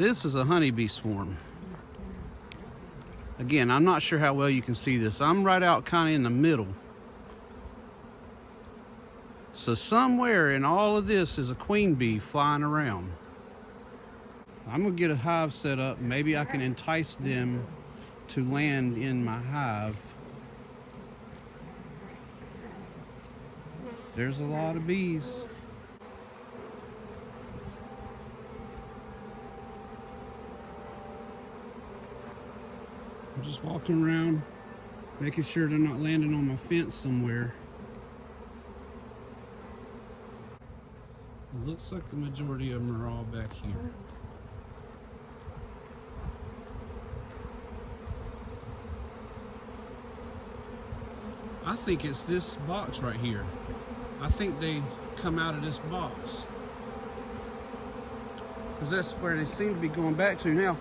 This is a honeybee swarm. Again, I'm not sure how well you can see this. I'm right out kind of in the middle. So somewhere in all of this is a queen bee flying around. I'm gonna get a hive set up. Maybe I can entice them to land in my hive. There's a lot of bees. I'm just walking around, making sure they're not landing on my fence somewhere. It looks like the majority of them are all back here. I think it's this box right here. I think they come out of this box, because that's where they seem to be going back to. Now,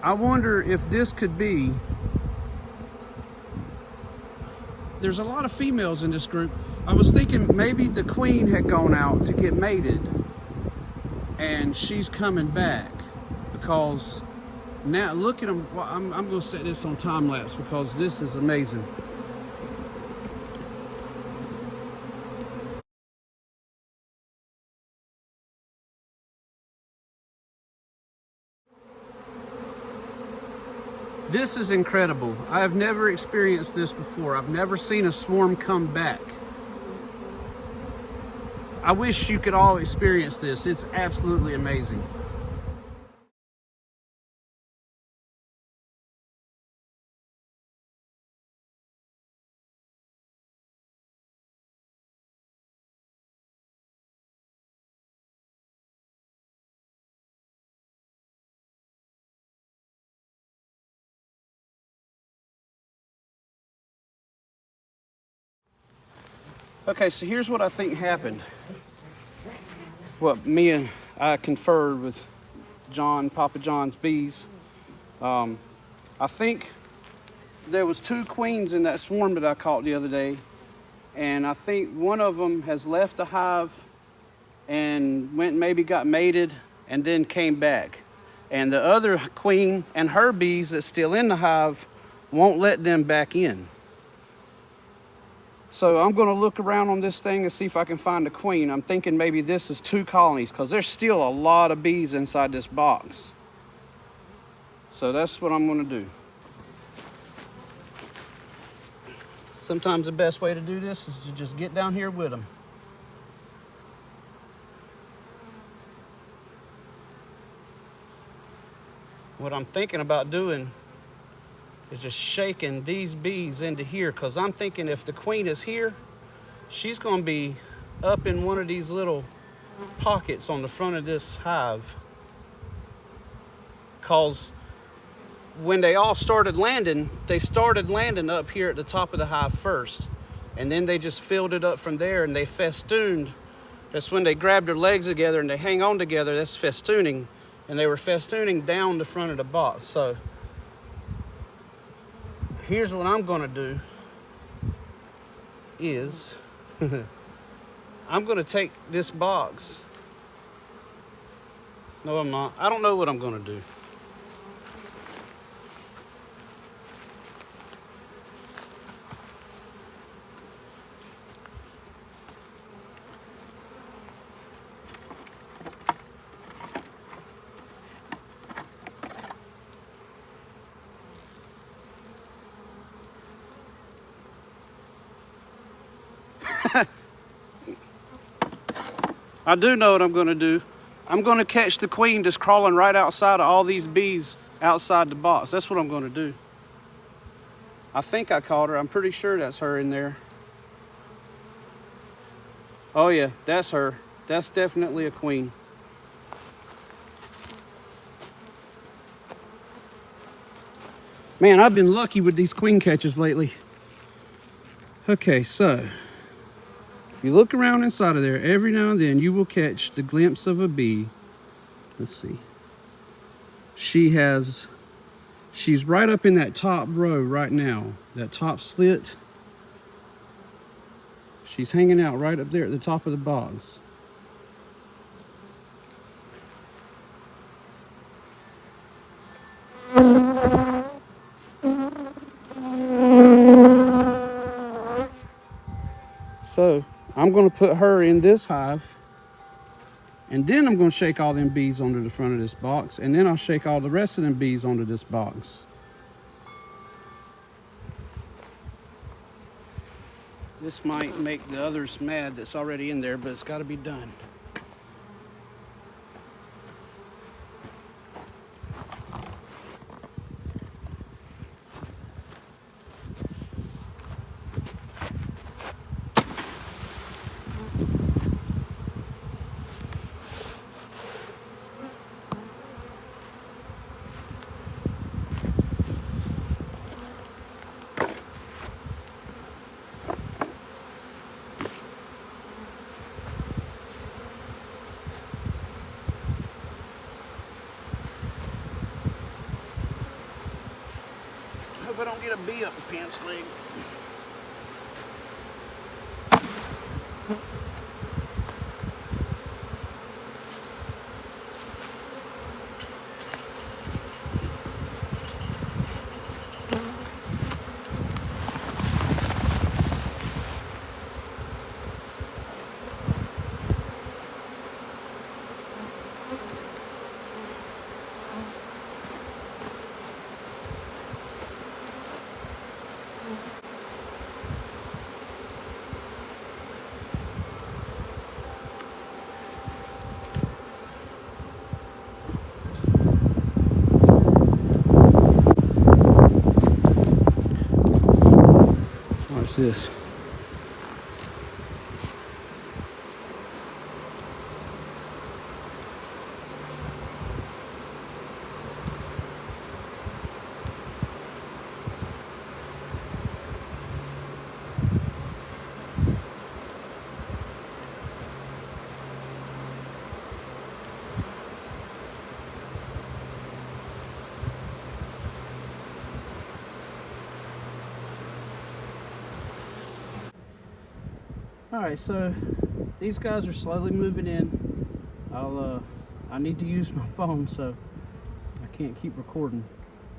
I wonder if this could be, there's a lot of females in this group. I was thinking maybe the queen had gone out to get mated and she's coming back, because now look at them. Well, I'm going to set this on time lapse because this is amazing. This is incredible. I have never experienced this before. I've never seen a swarm come back. I wish you could all experience this. It's absolutely amazing. Okay, so here's what I think happened. What me and I conferred with John, Papa John's bees. I think there was 2 queens in that swarm that I caught the other day, and I think one of them has left the hive and went maybe got mated and then came back. And the other queen and her bees that's still in the hive won't let them back in. So I'm going to look around on this thing and see if I can find a queen. I'm thinking maybe this is 2 colonies, because there's still a lot of bees inside this box. So that's what I'm going to do. Sometimes the best way to do this is to just get down here with them. What I'm thinking about doing is just shaking these bees into here, because I'm thinking if the queen is here, she's going to be up in one of these little pockets on the front of this hive. Because when they all started landing, they started landing up here at the top of the hive first, and then they just filled it up from there, and they festooned. That's when they grabbed their legs together and they hang on together. That's festooning, and they were festooning down the front of the box. So here's what I'm going to do is I'm going to take this box. No, I'm not. I don't know what I'm going to do. I do know what I'm going to do. I'm going to catch the queen that's crawling right outside of all these bees outside the box. That's what I'm going to do. I think I caught her. I'm pretty sure that's her in there. Oh yeah, that's her. That's definitely a queen. Man, I've been lucky with these queen catches lately. Okay, so if you look around inside of there, every now and then you will catch the glimpse of a bee. Let's see. She's right up in that top row right now, that top slit. She's hanging out right up there at the top of the box. So I'm going to put her in this hive, and then I'm going to shake all them bees onto the front of this box, and then I'll shake all the rest of them bees onto this box. This might make the others mad that's already in there, but it's got to be done. Hope I don't get a bee up the pants leg. Watch this. Alright, so these guys are slowly moving in. I need to use my phone, so I can't keep recording.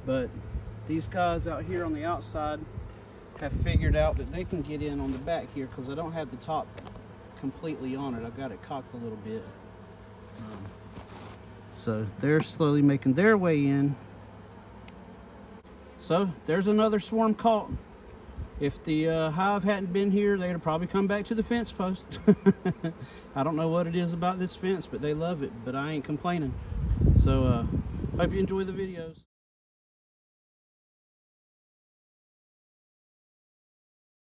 But these guys out here on the outside have figured out that they can get in on the back here because I don't have the top completely on it. I've got it cocked a little bit. So they're slowly making their way in. So there's another swarm caught. If the hive hadn't been here, they'd have probably come back to the fence post. I don't know what it is about this fence, but they love it, but I ain't complaining. So hope you enjoy the videos.